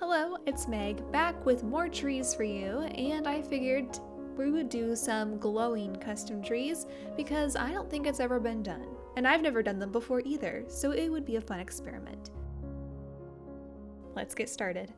Hello, it's Meg, back with more trees for you, and I figured we would do some glowing custom trees because I don't think it's ever been done, and I've never done them before either, so it would be a fun experiment. Let's get started.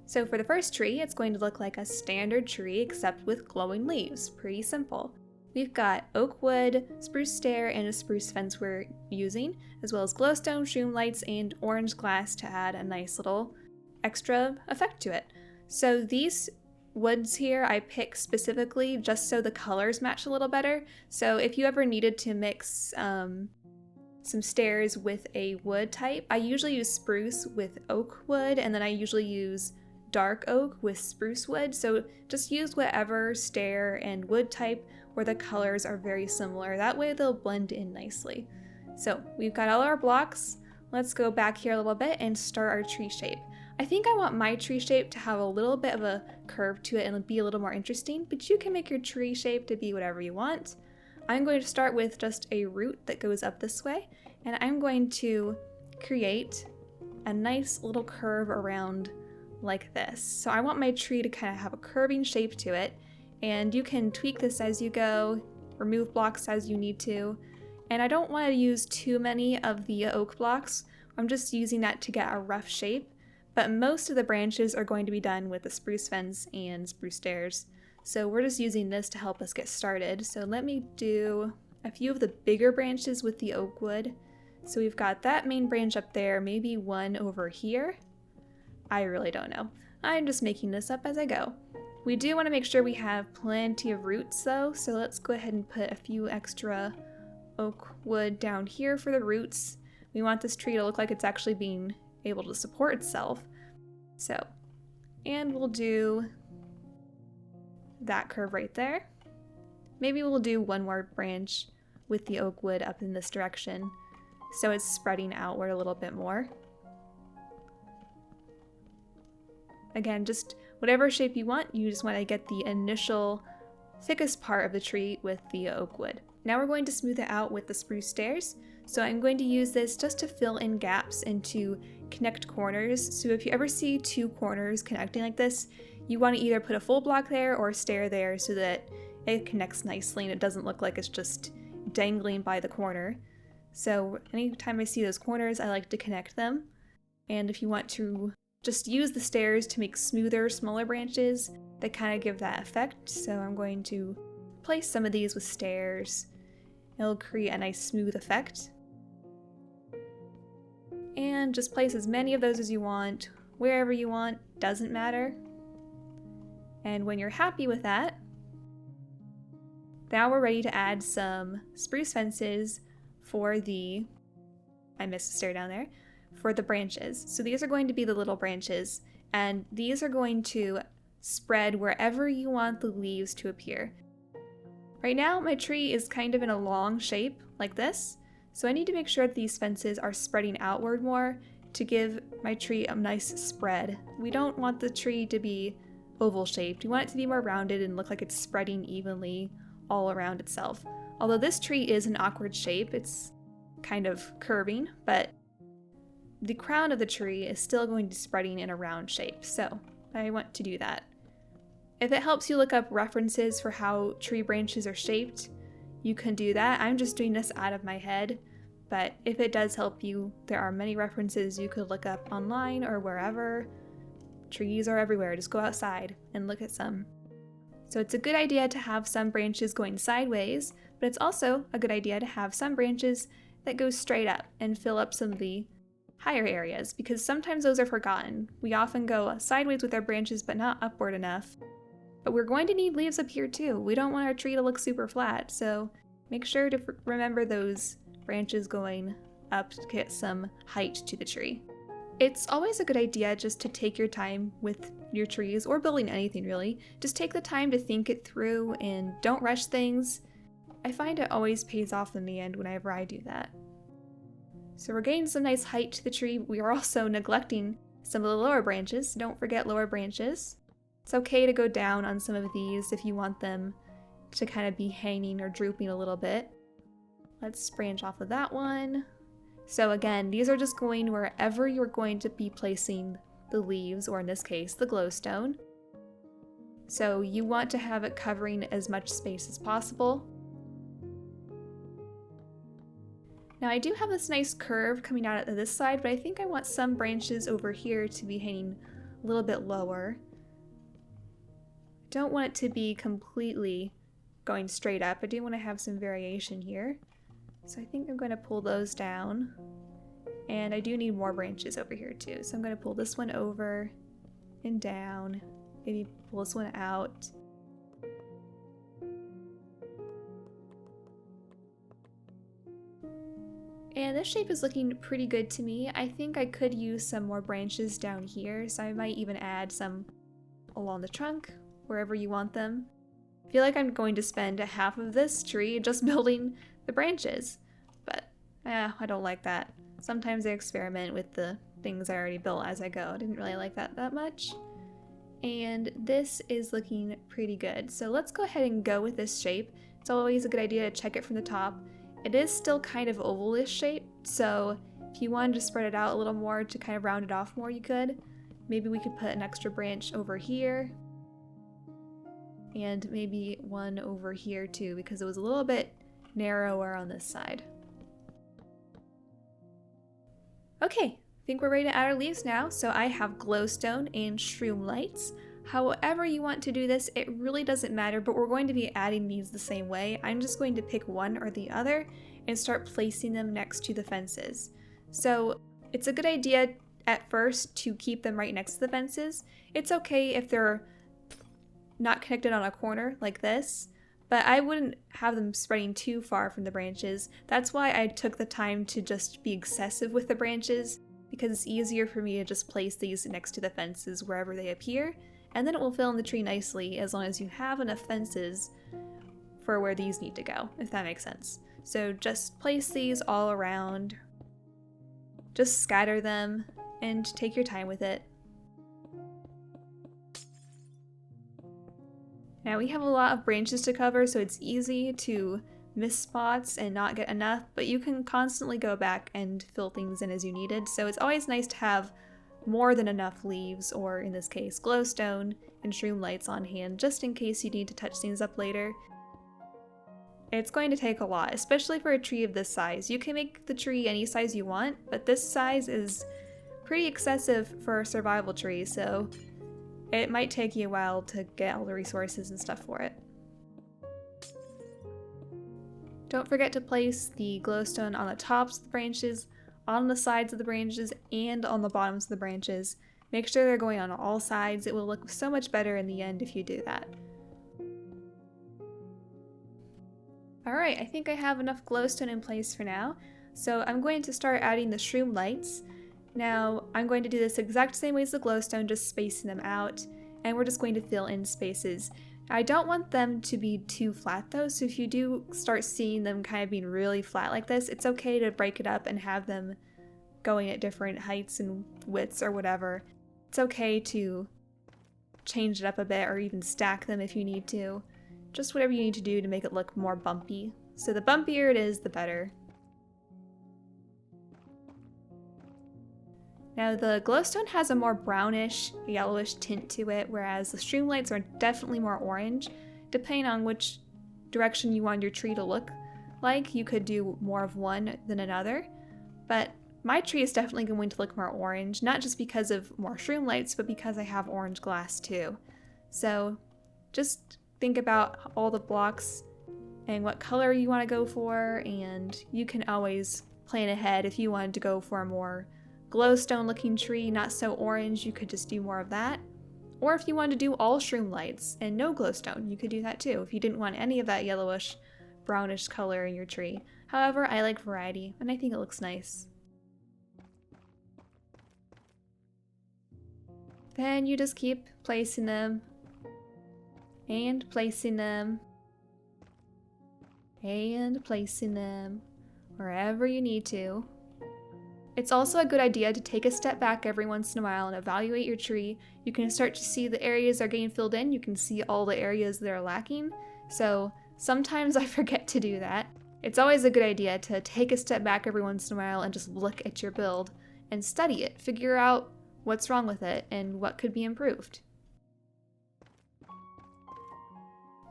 So for the first tree, it's going to look like a standard tree except with glowing leaves. Pretty simple. We've got oak wood, spruce stair, and a spruce fence we're using, as well as glowstone, shroom lights, and orange glass to add a nice little extra effect to it. So these woods here I picked specifically just so the colors match a little better. So if you ever needed to mix some stairs with a wood type, I usually use spruce with oak wood, and then I usually use dark oak with spruce wood. So just use whatever stair and wood type where the colors are very similar. That way they'll blend in nicely. So we've got all our blocks. Let's go back here a little bit and start our tree shape. I think I want my tree shape to have a little bit of a curve to it and be a little more interesting, but you can make your tree shape to be whatever you want. I'm going to start with just a root that goes up this way, and I'm going to create a nice little curve around like this. So I want my tree to kind of have a curving shape to it, and you can tweak this as you go, remove blocks as you need to. And I don't want to use too many of the oak blocks. I'm just using that to get a rough shape, but most of the branches are going to be done with the spruce fence and spruce stairs. So we're just using this to help us get started. So let me do a few of the bigger branches with the oak wood. So we've got that main branch up there, maybe one over here. I really don't know. I'm just making this up as I go. We do want to make sure we have plenty of roots though, so let's go ahead and put a few extra oak wood down here for the roots. We want this tree to look like it's actually being able to support itself. So, and we'll do that curve right there. Maybe we'll do one more branch with the oak wood up in this direction so it's spreading outward a little bit more. Again, just whatever shape you want, you just want to get the initial thickest part of the tree with the oak wood. Now we're going to smooth it out with the spruce stairs. So I'm going to use this just to fill in gaps and to connect corners. So if you ever see two corners connecting like this, you want to either put a full block there or a stair there so that it connects nicely and it doesn't look like it's just dangling by the corner. So anytime I see those corners, I like to connect them. And if you want to just use the stairs to make smoother, smaller branches that kind of give that effect. So I'm going to place some of these with stairs. It'll create a nice smooth effect. And just place as many of those as you want, wherever you want, doesn't matter. And when you're happy with that, now we're ready to add some spruce fences for I missed a stair down there, for the branches. So these are going to be the little branches, and these are going to spread wherever you want the leaves to appear. Right now, my tree is kind of in a long shape like this, so I need to make sure that these fences are spreading outward more to give my tree a nice spread. We don't want the tree to be oval shaped. We want it to be more rounded and look like it's spreading evenly all around itself. Although this tree is an awkward shape, it's kind of curving, but the crown of the tree is still going to be spreading in a round shape, so I want to do that. If it helps you look up references for how tree branches are shaped, you can do that. I'm just doing this out of my head, but if it does help you, there are many references you could look up online or wherever. Trees are everywhere, just go outside and look at some. So it's a good idea to have some branches going sideways, but it's also a good idea to have some branches that go straight up and fill up some of the higher areas, because sometimes those are forgotten. We often go sideways with our branches but not upward enough. But we're going to need leaves up here too. We don't want our tree to look super flat, so make sure to remember those branches going up to get some height to the tree. It's always a good idea just to take your time with your trees, or building anything really. Just take the time to think it through and don't rush things. I find it always pays off in the end whenever I do that. So we're getting some nice height to the tree. We are also neglecting some of the lower branches. Don't forget lower branches. It's okay to go down on some of these if you want them to kind of be hanging or drooping a little bit. Let's branch off of that one. So again, these are just going wherever you're going to be placing the leaves, or in this case, the glowstone. So you want to have it covering as much space as possible. Now I do have this nice curve coming out of this side, but I think I want some branches over here to be hanging a little bit lower. Don't want it to be completely going straight up. I do want to have some variation here. So I think I'm going to pull those down. And I do need more branches over here too. So I'm going to pull this one over and down. Maybe pull this one out. And this shape is looking pretty good to me. I think I could use some more branches down here, so I might even add some along the trunk, wherever you want them. I feel like I'm going to spend half of this tree just building the branches, but I don't like that. Sometimes I experiment with the things I already built as I go. I didn't really like that much. And this is looking pretty good. So let's go ahead and go with this shape. It's always a good idea to check it from the top. It is still kind of ovalish shape, so if you wanted to spread it out a little more to kind of round it off more, you could. Maybe we could put an extra branch over here. And maybe one over here too, because it was a little bit narrower on this side. Okay, I think we're ready to add our leaves now. So I have glowstone and shroom lights. However you want to do this, it really doesn't matter, but we're going to be adding these the same way. I'm just going to pick one or the other and start placing them next to the fences. So it's a good idea at first to keep them right next to the fences. It's okay if they're not connected on a corner like this, but I wouldn't have them spreading too far from the branches. That's why I took the time to just be excessive with the branches, because it's easier for me to just place these next to the fences wherever they appear. And then it will fill in the tree nicely as long as you have enough fences for where these need to go, if that makes sense. So just place these all around, just scatter them, and take your time with it. Now we have a lot of branches to cover, so it's easy to miss spots and not get enough, but you can constantly go back and fill things in as you needed. So it's always nice to have more than enough leaves, or in this case, glowstone and shroom lights on hand, just in case you need to touch things up later. It's going to take a lot, especially for a tree of this size. You can make the tree any size you want, but this size is pretty excessive for a survival tree, so it might take you a while to get all the resources and stuff for it. Don't forget to place the glowstone on the tops of the branches, on the sides of the branches, and on the bottoms of the branches. Make sure they're going on all sides. It will look so much better in the end if you do that. Alright, I think I have enough glowstone in place for now, so I'm going to start adding the shroom lights. Now, I'm going to do this exact same way as the glowstone, just spacing them out, and we're just going to fill in spaces. I don't want them to be too flat though, so if you do start seeing them kind of being really flat like this, it's okay to break it up and have them going at different heights and widths or whatever. It's okay to change it up a bit or even stack them if you need to. Just whatever you need to do to make it look more bumpy. So the bumpier it is, the better. Now the glowstone has a more brownish, yellowish tint to it, whereas the shroom lights are definitely more orange. Depending on which direction you want your tree to look like, you could do more of one than another. But my tree is definitely going to look more orange, not just because of more shroom lights, but because I have orange glass too. So just think about all the blocks and what color you want to go for, and you can always plan ahead. If you wanted to go for a more glowstone looking tree, not so orange, you could just do more of that. Or if you wanted to do all shroom lights and no glowstone, you could do that too if you didn't want any of that yellowish brownish color in your tree. However, I like variety and I think it looks nice. Then you just keep placing them and placing them and placing them wherever you need to. It's also a good idea to take a step back every once in a while and evaluate your tree. You can start to see the areas that are getting filled in. You can see all the areas that are lacking. So sometimes I forget to do that. It's always a good idea to take a step back every once in a while and just look at your build and study it, figure out what's wrong with it and what could be improved.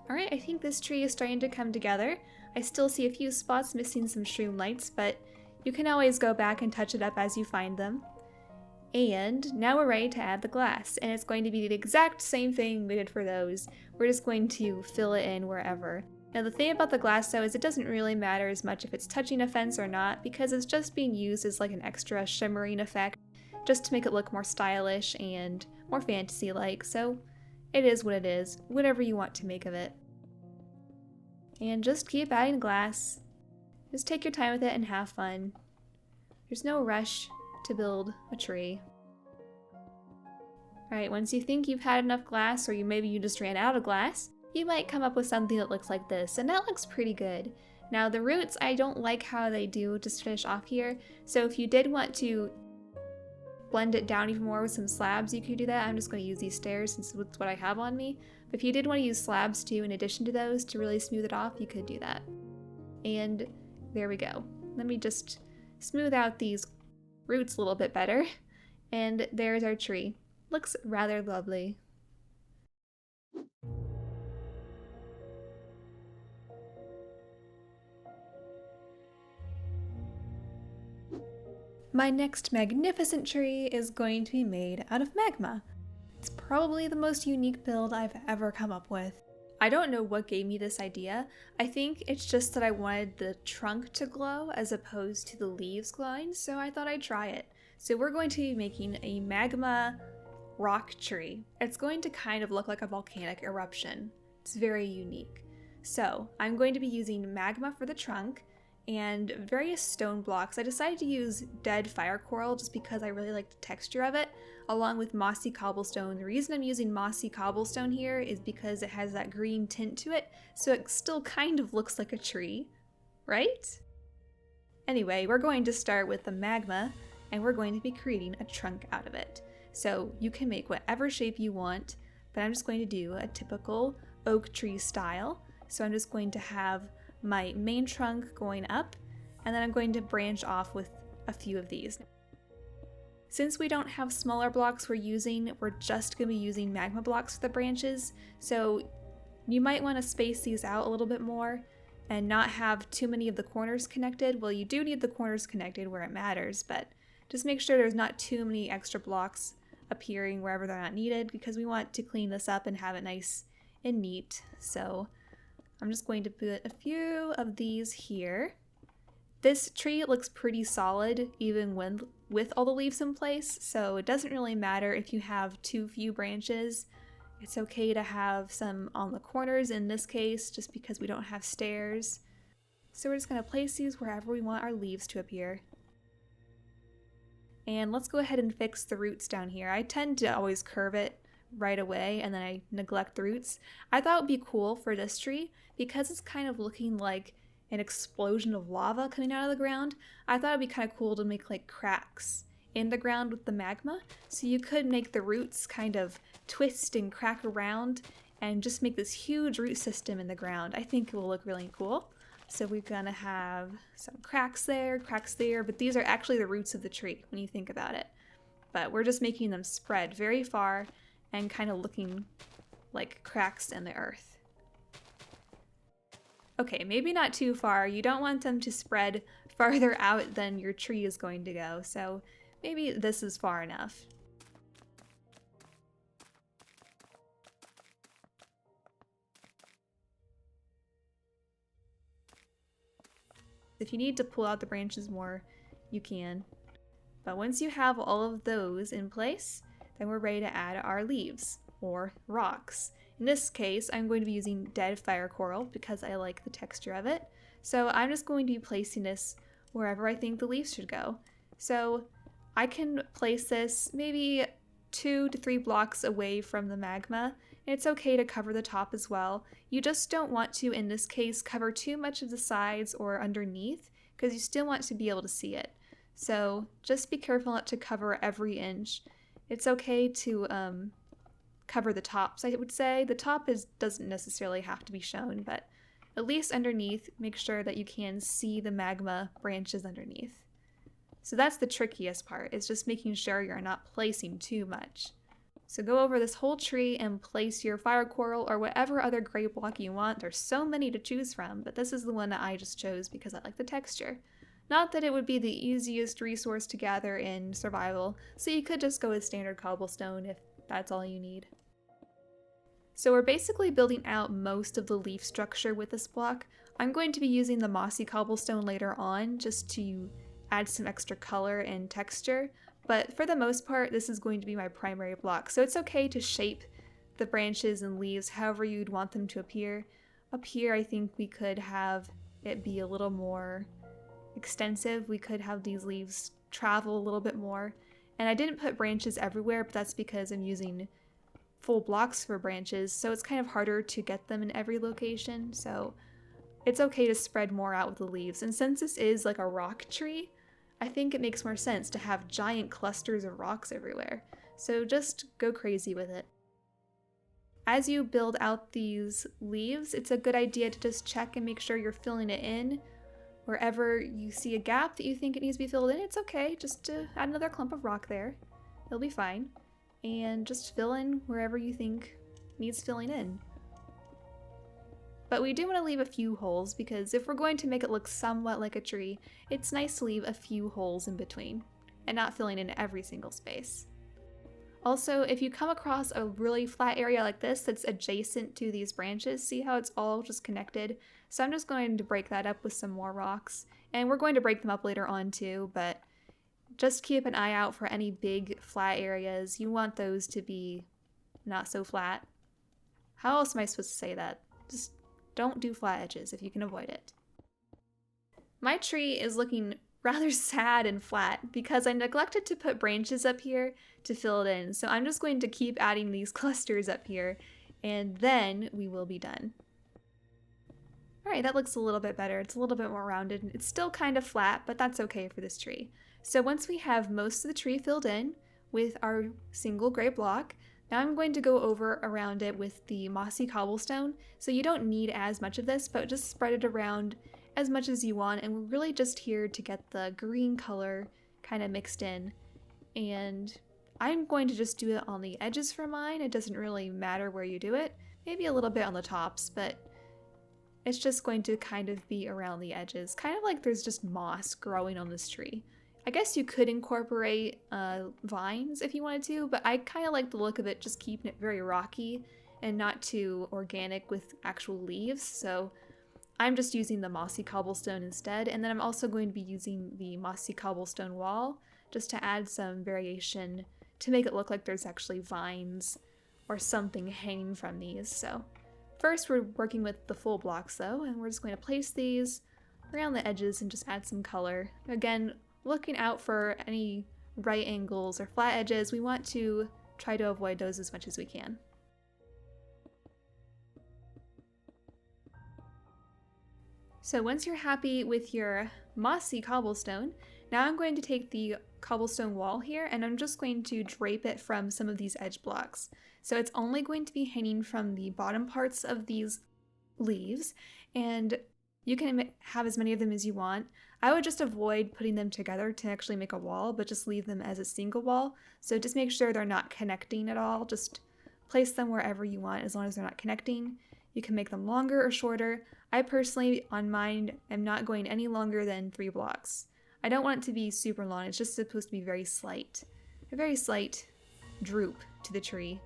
Alright, I think this tree is starting to come together. I still see a few spots missing some shroom lights, but you can always go back and touch it up as you find them. And now we're ready to add the glass, and it's going to be the exact same thing we did for those. We're just going to fill it in wherever. Now the thing about the glass though is it doesn't really matter as much if it's touching a fence or not, because it's just being used as like an extra shimmering effect, just to make it look more stylish and more fantasy-like, so it is what it is, whatever you want to make of it. And just keep adding glass. Just take your time with it and have fun. There's no rush to build a tree. Alright, once you think you've had enough glass, or maybe you just ran out of glass, you might come up with something that looks like this, and that looks pretty good. Now the roots, I don't like how they do just finish off here, so if you did want to blend it down even more with some slabs, you could do that. I'm just going to use these stairs since it's what I have on me. But if you did want to use slabs too in addition to those to really smooth it off, you could do that. And there we go. Let me just smooth out these roots a little bit better. And there's our tree. Looks rather lovely. My next magnificent tree is going to be made out of magma. It's probably the most unique build I've ever come up with. I don't know what gave me this idea. I think it's just that I wanted the trunk to glow as opposed to the leaves glowing, so I thought I'd try it. So we're going to be making a magma rock tree. It's going to kind of look like a volcanic eruption. It's very unique. So I'm going to be using magma for the trunk and various stone blocks. I decided to use dead fire coral just because I really like the texture of it, along with mossy cobblestone. The reason I'm using mossy cobblestone here is because it has that green tint to it, so it still kind of looks like a tree, right? Anyway, we're going to start with the magma, and we're going to be creating a trunk out of it. So you can make whatever shape you want, but I'm just going to do a typical oak tree style. So I'm just going to have my main trunk going up, and then I'm going to branch off with a few of these. Since we don't have smaller blocks we're just going to be using magma blocks for the branches, so you might want to space these out a little bit more and not have too many of the corners connected. Well, you do need the corners connected where it matters, but just make sure there's not too many extra blocks appearing wherever they're not needed, because we want to clean this up and have it nice and neat. So I'm just going to put a few of these here. This tree looks pretty solid even with all the leaves in place, so it doesn't really matter if you have too few branches. It's okay to have some on the corners in this case, just because we don't have stairs. So we're just going to place these wherever we want our leaves to appear. And let's go ahead and fix the roots down here. I tend to always curve it right away and then I neglect the roots. I thought it would be cool for this tree because it's kind of looking like an explosion of lava coming out of the ground. I thought it'd be kind of cool to make like cracks in the ground with the magma, so you could make the roots kind of twist and crack around and just make this huge root system in the ground. I think it will look really cool. So we're gonna have some cracks there, but these are actually the roots of the tree when you think about it. But we're just making them spread very far and kind of looking like cracks in the earth. Okay, maybe not too far. You don't want them to spread farther out than your tree is going to go, so maybe this is far enough. If you need to pull out the branches more, you can. But once you have all of those in place, then we're ready to add our leaves, or rocks. In this case, I'm going to be using dead fire coral because I like the texture of it. So I'm just going to be placing this wherever I think the leaves should go. So I can place this maybe 2 to 3 blocks away from the magma. It's okay to cover the top as well. You just don't want to, in this case, cover too much of the sides or underneath because you still want to be able to see it. So just be careful not to cover every inch. It's okay to cover the tops, I would say. The top doesn't necessarily have to be shown, but at least underneath, make sure that you can see the magma branches underneath. So that's the trickiest part, is just making sure you're not placing too much. So go over this whole tree and place your fire coral or whatever other gray block you want. There's so many to choose from, but this is the one that I just chose because I like the texture. Not that it would be the easiest resource to gather in survival, so you could just go with standard cobblestone if that's all you need. So we're basically building out most of the leaf structure with this block. I'm going to be using the mossy cobblestone later on just to add some extra color and texture, but for the most part this is going to be my primary block, so it's okay to shape the branches and leaves however you'd want them to appear. Up here I think we could have it be a little more extensive. We could have these leaves travel a little bit more, and I didn't put branches everywhere, but that's because I'm using full blocks for branches, so it's kind of harder to get them in every location, so it's okay to spread more out with the leaves. And since this is like a rock tree, I think it makes more sense to have giant clusters of rocks everywhere, so just go crazy with it. As you build out these leaves, it's a good idea to just check and make sure you're filling it in. Wherever you see a gap that you think it needs to be filled in, it's okay just to add another clump of rock there. It'll be fine. And just fill in wherever you think needs filling in. But we do want to leave a few holes, because if we're going to make it look somewhat like a tree, it's nice to leave a few holes in between and not filling in every single space. Also, if you come across a really flat area like this that's adjacent to these branches, see how it's all just connected? So I'm just going to break that up with some more rocks, and we're going to break them up later on too, but just keep an eye out for any big flat areas. You want those to be not so flat. How else am I supposed to say that? Just don't do flat edges if you can avoid it. My tree is looking rather sad and flat because I neglected to put branches up here to fill it in. So I'm just going to keep adding these clusters up here, and then we will be done. All right, that looks a little bit better. It's a little bit more rounded. It's still kind of flat, but that's okay for this tree. So once we have most of the tree filled in with our single gray block, now I'm going to go over around it with the mossy cobblestone. So you don't need as much of this, but just spread it around as much as you want, and we're really just here to get the green color kind of mixed in. And I'm going to just do it on the edges for mine. It doesn't really matter where you do it. Maybe a little bit on the tops, but it's just going to kind of be around the edges, kind of like there's just moss growing on this tree. I guess you could incorporate vines if you wanted to, but I kind of like the look of it just keeping it very rocky and not too organic with actual leaves, so I'm just using the mossy cobblestone instead, and then I'm also going to be using the mossy cobblestone wall just to add some variation to make it look like there's actually vines or something hanging from these. So first we're working with the full blocks though, and we're just going to place these around the edges and just add some color. Again, looking out for any right angles or flat edges. We want to try to avoid those as much as we can. So once you're happy with your mossy cobblestone, now I'm going to take the cobblestone wall here and I'm just going to drape it from some of these edge blocks. So it's only going to be hanging from the bottom parts of these leaves, and you can have as many of them as you want. I would just avoid putting them together to actually make a wall, but just leave them as a single wall. So just make sure they're not connecting at all. Just place them wherever you want as long as they're not connecting. You can make them longer or shorter. I personally, on mine, am not going any longer than 3 blocks. I don't want it to be super long. It's just supposed to be very slight. A very slight droop to the tree.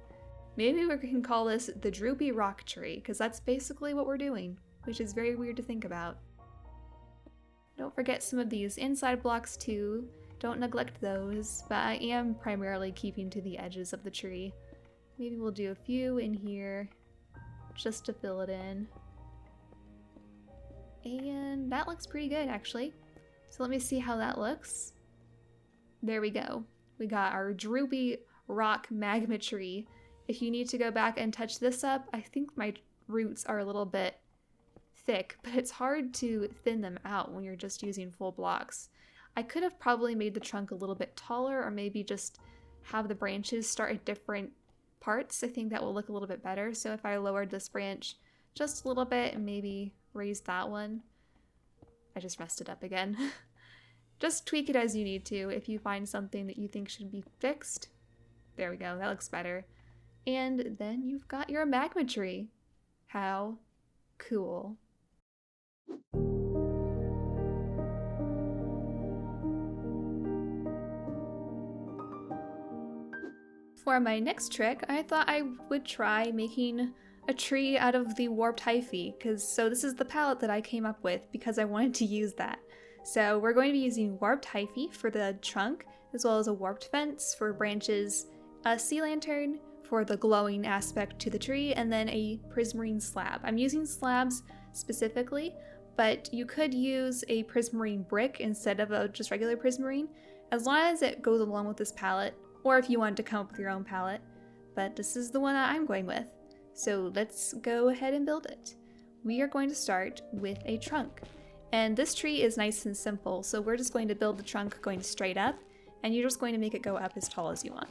Maybe we can call this the droopy rock tree, because that's basically what we're doing, which is very weird to think about. Don't forget some of these inside blocks too. Don't neglect those, but I am primarily keeping to the edges of the tree. Maybe we'll do a few in here just to fill it in. And that looks pretty good actually. So let me see how that looks. There we go. We got our droopy rock magma tree. If you need to go back and touch this up, I think my roots are a little bit thick, but it's hard to thin them out when you're just using full blocks. I could have probably made the trunk a little bit taller, or maybe just have the branches start at different parts, I think that will look a little bit better. So if I lowered this branch just a little bit and maybe raised that one, I just messed it up again. Just tweak it as you need to. If you find something that you think should be fixed, there we go, that looks better. And then you've got your magma tree. How cool. For my next trick, I thought I would try making a tree out of the warped hyphae, so this is the palette that I came up with because I wanted to use that. So we're going to be using warped hyphae for the trunk, as well as a warped fence for branches, a sea lantern for the glowing aspect to the tree, and then a prismarine slab. I'm using slabs specifically, but you could use a prismarine brick instead of a just regular prismarine, as long as it goes along with this palette, or if you want to come up with your own palette. But this is the one that I'm going with. So let's go ahead and build it. We are going to start with a trunk. And this tree is nice and simple, so we're just going to build the trunk going straight up, and you're just going to make it go up as tall as you want.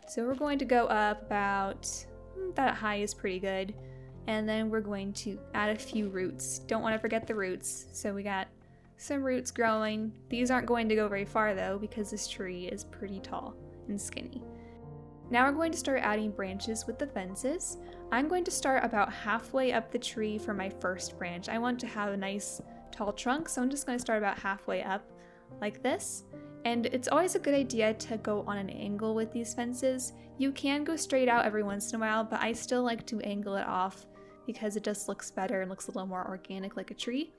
So we're going to go up about, that high is pretty good, and then we're going to add a few roots. Don't want to forget the roots. So we got some roots growing. These aren't going to go very far though, because this tree is pretty tall and skinny. Now we're going to start adding branches with the fences. I'm going to start about halfway up the tree for my first branch. I want to have a nice tall trunk, so I'm just going to start about halfway up like this. And it's always a good idea to go on an angle with these fences. You can go straight out every once in a while, but I still like to angle it off because it just looks better and looks a little more organic like a tree.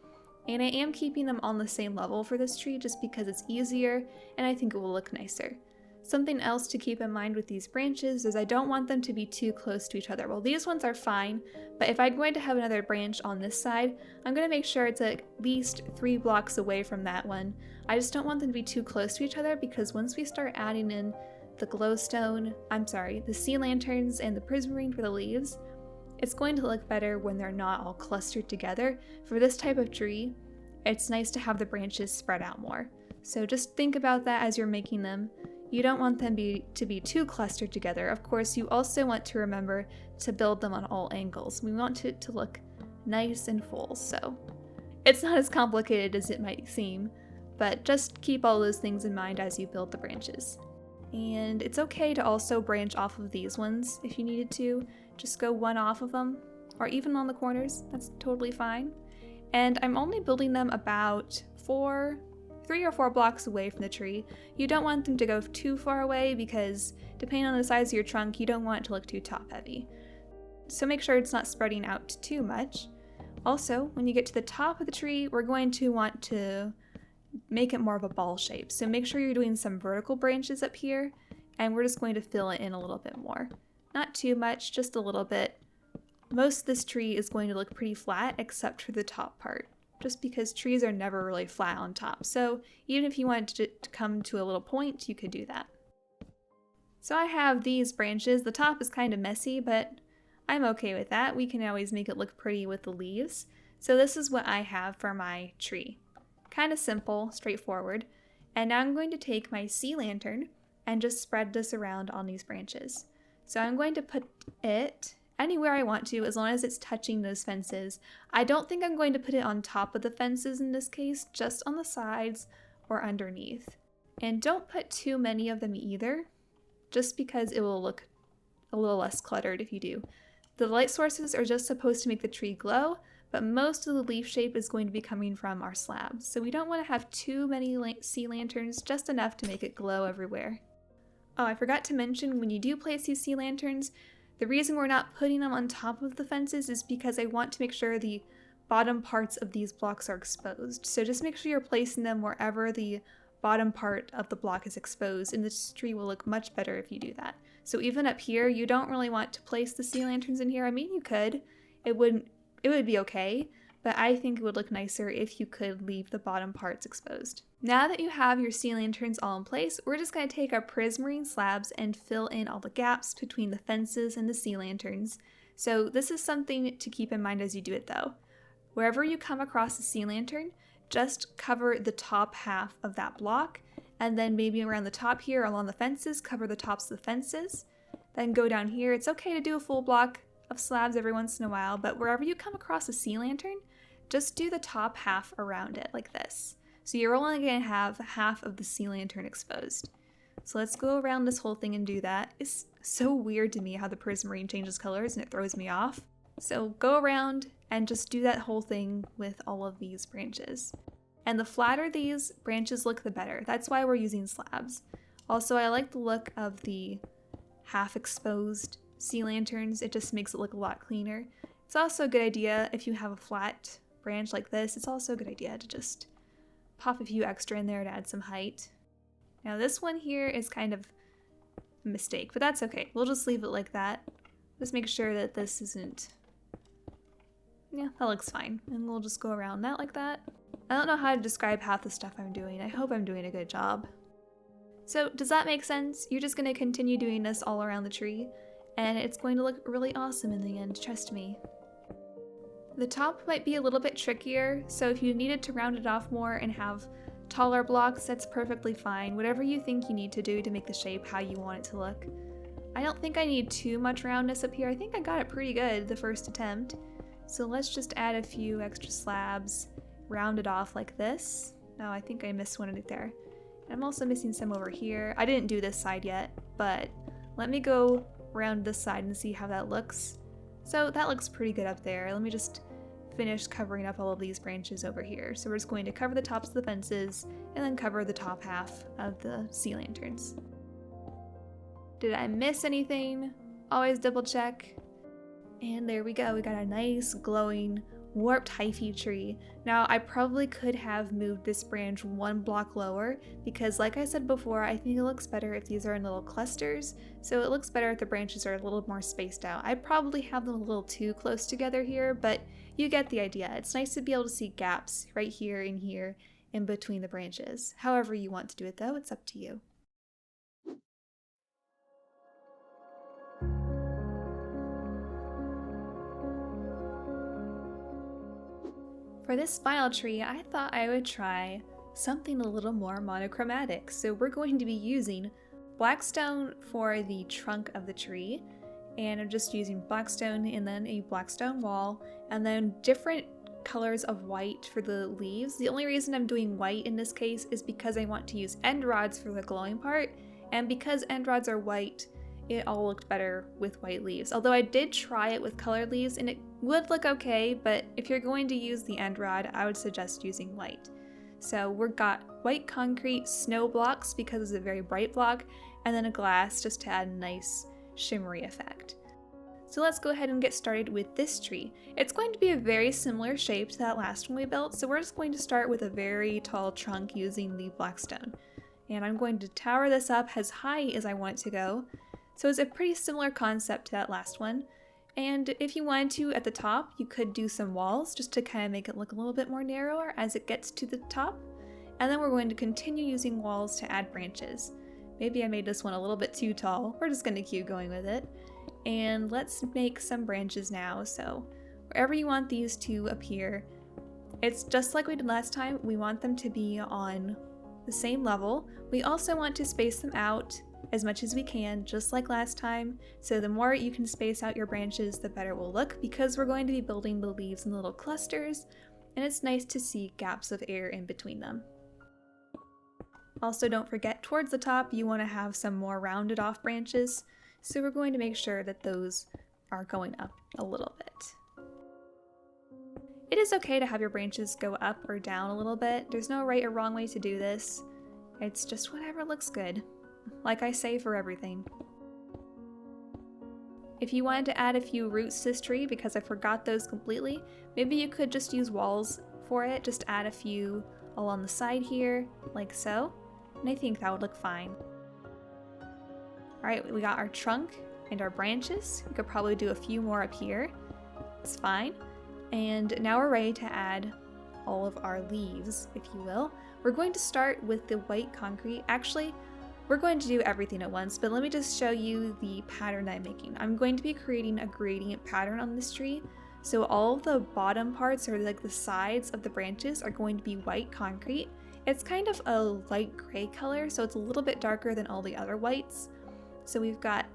And I am keeping them on the same level for this tree just because it's easier and I think it will look nicer. Something else to keep in mind with these branches is I don't want them to be too close to each other. Well, these ones are fine, but if I'm going to have another branch on this side, I'm going to make sure it's at least 3 blocks away from that one. I just don't want them to be too close to each other because once we start adding in the sea lanterns and the prismarine for the leaves, it's going to look better when they're not all clustered together. For this type of tree, it's nice to have the branches spread out more. So just think about that as you're making them. You don't want them to be too clustered together. Of course, you also want to remember to build them on all angles. We want it to look nice and full, so it's not as complicated as it might seem, but just keep all those things in mind as you build the branches. And it's okay to also branch off of these ones if you needed to. Just go one off of them, or even on the corners, that's totally fine. And I'm only building them about 3 or 4 blocks away from the tree. You don't want them to go too far away because depending on the size of your trunk, you don't want it to look too top heavy. So make sure it's not spreading out too much. Also, when you get to the top of the tree, we're going to want to make it more of a ball shape. So make sure you're doing some vertical branches up here, and we're just going to fill it in a little bit more. Not too much, just a little bit. Most of this tree is going to look pretty flat except for the top part, just because trees are never really flat on top. So even if you wanted it to come to a little point, you could do that. So I have these branches. The top is kind of messy, but I'm okay with that. We can always make it look pretty with the leaves. So this is what I have for my tree. Kind of simple, straightforward. And now I'm going to take my sea lantern and just spread this around on these branches. So I'm going to put it anywhere I want to, as long as it's touching those fences. I don't think I'm going to put it on top of the fences in this case, just on the sides or underneath. And don't put too many of them either, just because it will look a little less cluttered if you do. The light sources are just supposed to make the tree glow, but most of the leaf shape is going to be coming from our slabs. So we don't want to have too many sea lanterns, just enough to make it glow everywhere. Oh, I forgot to mention, when you do place these sea lanterns, the reason we're not putting them on top of the fences is because I want to make sure the bottom parts of these blocks are exposed. So just make sure you're placing them wherever the bottom part of the block is exposed, and this tree will look much better if you do that. So even up here, you don't really want to place the sea lanterns in here. I mean, you could. It would be okay, but I think it would look nicer if you could leave the bottom parts exposed. Now that you have your sea lanterns all in place, we're just going to take our prismarine slabs and fill in all the gaps between the fences and the sea lanterns. So this is something to keep in mind as you do it though. Wherever you come across a sea lantern, just cover the top half of that block, and then maybe around the top here along the fences, cover the tops of the fences. Then go down here. It's okay to do a full block of slabs every once in a while, but wherever you come across a sea lantern, just do the top half around it like this. So you're only going to have half of the sea lantern exposed. So let's go around this whole thing and do that. It's so weird to me how the prismarine changes colors and it throws me off. So go around and just do that whole thing with all of these branches. And the flatter these branches look, the better. That's why we're using slabs. Also, I like the look of the half exposed sea lanterns. It just makes it look a lot cleaner. It's also a good idea if you have a flat branch like this, it's also a good idea to just pop a few extra in there to add some height. Now this one here is kind of a mistake, but that's okay. We'll just leave it like that. Just make sure that this isn't... Yeah, that looks fine. And we'll just go around that like that. I don't know how to describe half the stuff I'm doing. I hope I'm doing a good job. So does that make sense? You're just going to continue doing this all around the tree, and it's going to look really awesome in the end, trust me. The top might be a little bit trickier, so if you needed to round it off more and have taller blocks, that's perfectly fine. Whatever you think you need to do to make the shape how you want it to look. I don't think I need too much roundness up here. I think I got it pretty good the first attempt. So let's just add a few extra slabs, round it off like this. No, I think I missed one right there. And I'm also missing some over here. I didn't do this side yet, but let me go around this side and see how that looks. So that looks pretty good up there. Let me just finish covering up all of these branches over here. So we're just going to cover the tops of the fences and then cover the top half of the sea lanterns. Did I miss anything? Always double check. And there we go. We got a nice glowing warped hyphae tree. Now I probably could have moved this branch one block lower because like I said before, I think it looks better if these are in little clusters. So it looks better if the branches are a little more spaced out. I'd probably have them a little too close together here, but you get the idea. It's nice to be able to see gaps right here and here in between the branches. However you want to do it though, it's up to you. For this final tree, I thought I would try something a little more monochromatic. So we're going to be using black stone for the trunk of the tree, and I'm just using black stone and then a black stone wall, and then different colors of white for the leaves. The only reason I'm doing white in this case is because I want to use end rods for the glowing part, and because end rods are white, it all looked better with white leaves. Although I did try it with colored leaves and it would look okay, but if you're going to use the end rod, I would suggest using white. So we've got white concrete snow blocks because it's a very bright block, and then a glass just to add a nice shimmery effect. So let's go ahead and get started with this tree. It's going to be a very similar shape to that last one we built, so we're just going to start with a very tall trunk using the black stone. And I'm going to tower this up as high as I want it to go. So it's a pretty similar concept to that last one. And if you wanted to, at the top, you could do some walls just to kind of make it look a little bit more narrower as it gets to the top. And then we're going to continue using walls to add branches. Maybe I made this one a little bit too tall. We're just going to keep going with it. And let's make some branches now. So wherever you want these to appear, it's just like we did last time. We want them to be on the same level. We also want to space them out as much as we can, just like last time. So the more you can space out your branches, the better it will look, because we're going to be building the leaves in little clusters, and it's nice to see gaps of air in between them. Also, don't forget, towards the top, you want to have some more rounded off branches, so we're going to make sure that those are going up a little bit. It is okay to have your branches go up or down a little bit. There's no right or wrong way to do this. It's just whatever looks good. Like I say for everything. If you wanted to add a few roots to this tree, because I forgot those completely, maybe you could just use walls for it. Just add a few along the side here, like so. And I think that would look fine. Alright, we got our trunk and our branches. We could probably do a few more up here. It's fine. And now we're ready to add all of our leaves, if you will. We're going to start with the white concrete. Actually, we're going to do everything at once, but let me just show you the pattern that I'm making. I'm going to be creating a gradient pattern on this tree. So all of the bottom parts, or like the sides of the branches, are going to be white concrete. It's kind of a light gray color, so it's a little bit darker than all the other whites. So we've got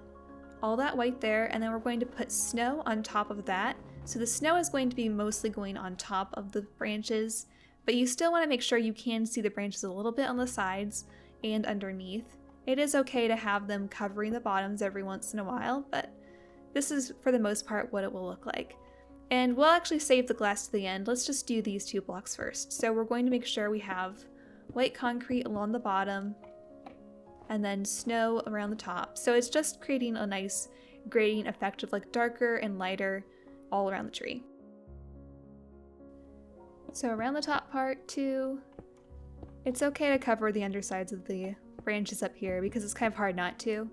all that white there, and then we're going to put snow on top of that. So the snow is going to be mostly going on top of the branches, but you still want to make sure you can see the branches a little bit on the sides and underneath. It is okay to have them covering the bottoms every once in a while, but this is for the most part what it will look like. And we'll actually save the glass to the end. Let's just do these 2 blocks first. So we're going to make sure we have white concrete along the bottom and then snow around the top. So it's just creating a nice gradient effect of like darker and lighter all around the tree. So around the top part too, it's okay to cover the undersides of the branches up here because it's kind of hard not to.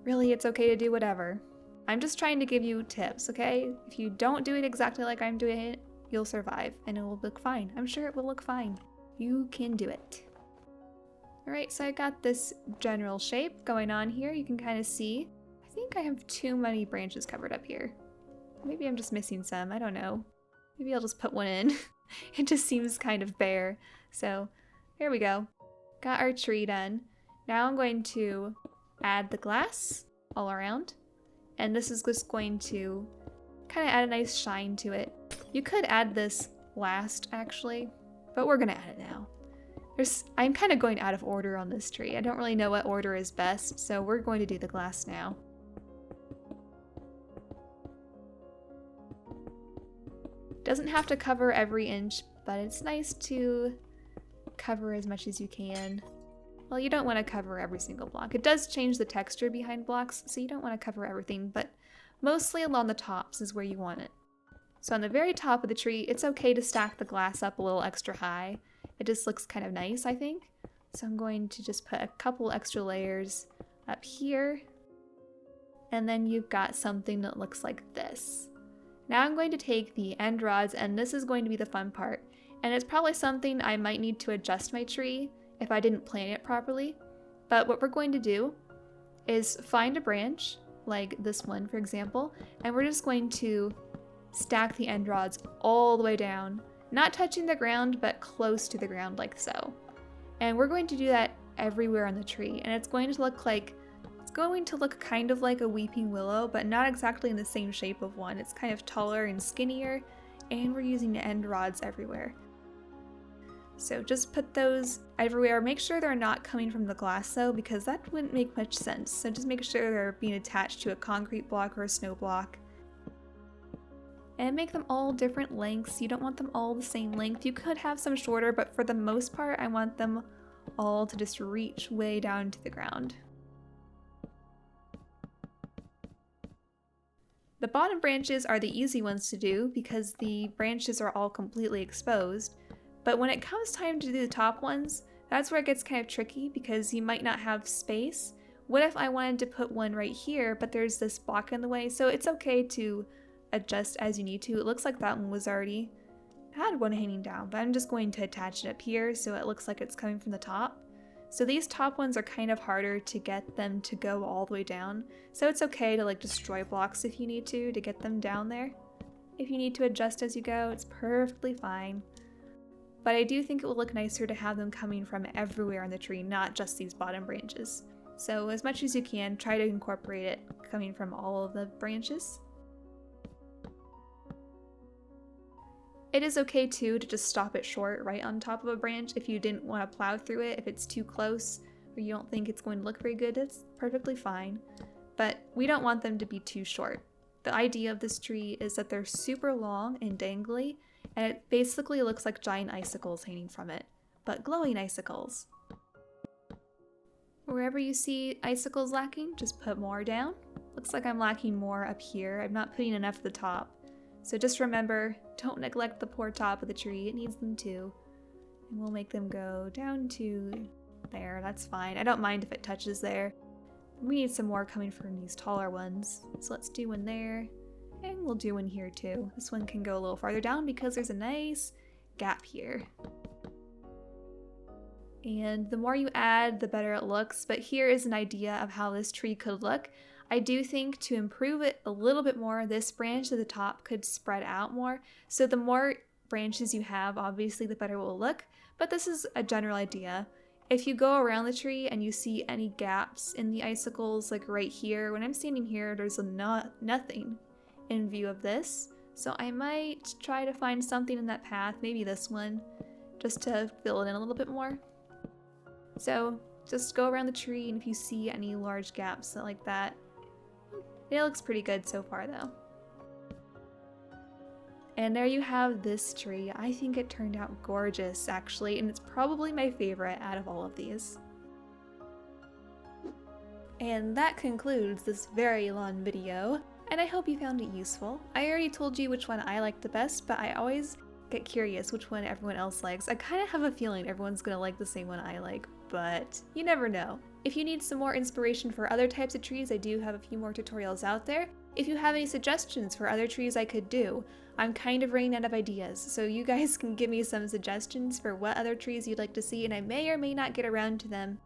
Really, it's okay to do whatever. I'm just trying to give you tips, okay? If you don't do it exactly like I'm doing it, you'll survive and it will look fine. I'm sure it will look fine. You can do it. Alright, so I got this general shape going on here. You can kind of see. I think I have too many branches covered up here. Maybe I'm just missing some, I don't know. Maybe I'll just put one in. It just seems kind of bare. So, there we go. Got our tree done. Now I'm going to add the glass all around. And this is just going to kind of add a nice shine to it. You could add this last, actually, but we're going to add it now. I'm kind of going out of order on this tree. I don't really know what order is best, so we're going to do the glass now. Doesn't have to cover every inch, but it's nice to cover as much as you can. Well, you don't want to cover every single block. It does change the texture behind blocks, so you don't want to cover everything, but mostly along the tops is where you want it. So on the very top of the tree, it's okay to stack the glass up a little extra high. It just looks kind of nice, I think. So I'm going to just put a couple extra layers up here. And then you've got something that looks like this. Now I'm going to take the end rods, and this is going to be the fun part. And it's probably something I might need to adjust my tree if I didn't plan it properly. But what we're going to do is find a branch, like this one for example, and we're just going to stack the end rods all the way down, not touching the ground, but close to the ground like so. And we're going to do that everywhere on the tree, and it's going to look kind of like a weeping willow, but not exactly in the same shape of one. It's kind of taller and skinnier, and we're using end rods everywhere. So just put those everywhere. Make sure they're not coming from the glass though, because that wouldn't make much sense. So just make sure they're being attached to a concrete block or a snow block. And make them all different lengths. You don't want them all the same length. You could have some shorter, but for the most part, I want them all to just reach way down to the ground. The bottom branches are the easy ones to do because the branches are all completely exposed. But when it comes time to do the top ones, that's where it gets kind of tricky because you might not have space. What if I wanted to put one right here, but there's this block in the way? So it's okay to adjust as you need to. It looks like that one had one hanging down, but I'm just going to attach it up here so it looks like it's coming from the top. So these top ones are kind of harder to get them to go all the way down. So it's okay to like destroy blocks if you need to get them down there. If you need to adjust as you go, it's perfectly fine. But I do think it will look nicer to have them coming from everywhere on the tree, not just these bottom branches. So as much as you can, try to incorporate it coming from all of the branches. It is okay too to just stop it short right on top of a branch if you didn't want to plow through it. If it's too close or you don't think it's going to look very good, it's perfectly fine. But we don't want them to be too short. The idea of this tree is that they're super long and dangly, and it basically looks like giant icicles hanging from it, but glowing icicles. Wherever you see icicles lacking, just put more down. Looks like I'm lacking more up here. I'm not putting enough at the top. So just remember, don't neglect the poor top of the tree. It needs them too. And we'll make them go down to there. That's fine. I don't mind if it touches there. We need some more coming from these taller ones. So let's do one there. And we'll do one here too. This one can go a little farther down because there's a nice gap here. And the more you add, the better it looks. But here is an idea of how this tree could look. I do think to improve it a little bit more, this branch at the top could spread out more. So the more branches you have, obviously the better it will look. But this is a general idea. If you go around the tree and you see any gaps in the icicles, like right here, when I'm standing here, there's nothing in view of this. So I might try to find something in that path, maybe this one, just to fill it in a little bit more. So just go around the tree, and if you see any large gaps like that, it looks pretty good so far though. And there you have this tree. I think it turned out gorgeous actually, and it's probably my favorite out of all of these. And that concludes this very long video, and I hope you found it useful. I already told you which one I like the best, but I always get curious which one everyone else likes. I kind of have a feeling everyone's gonna like the same one I like, but you never know. If you need some more inspiration for other types of trees, I do have a few more tutorials out there. If you have any suggestions for other trees I could do, I'm kind of running out of ideas, so you guys can give me some suggestions for what other trees you'd like to see, and I may or may not get around to them.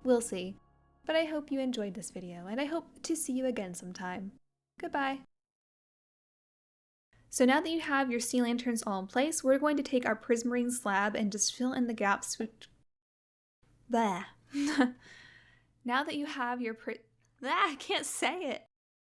We'll see. But I hope you enjoyed this video, and I hope to see you again sometime. Goodbye! So now that you have your sea lanterns all in place, we're going to take our prismarine slab and just fill in the gaps with... Blah. Now that you have your I can't say it!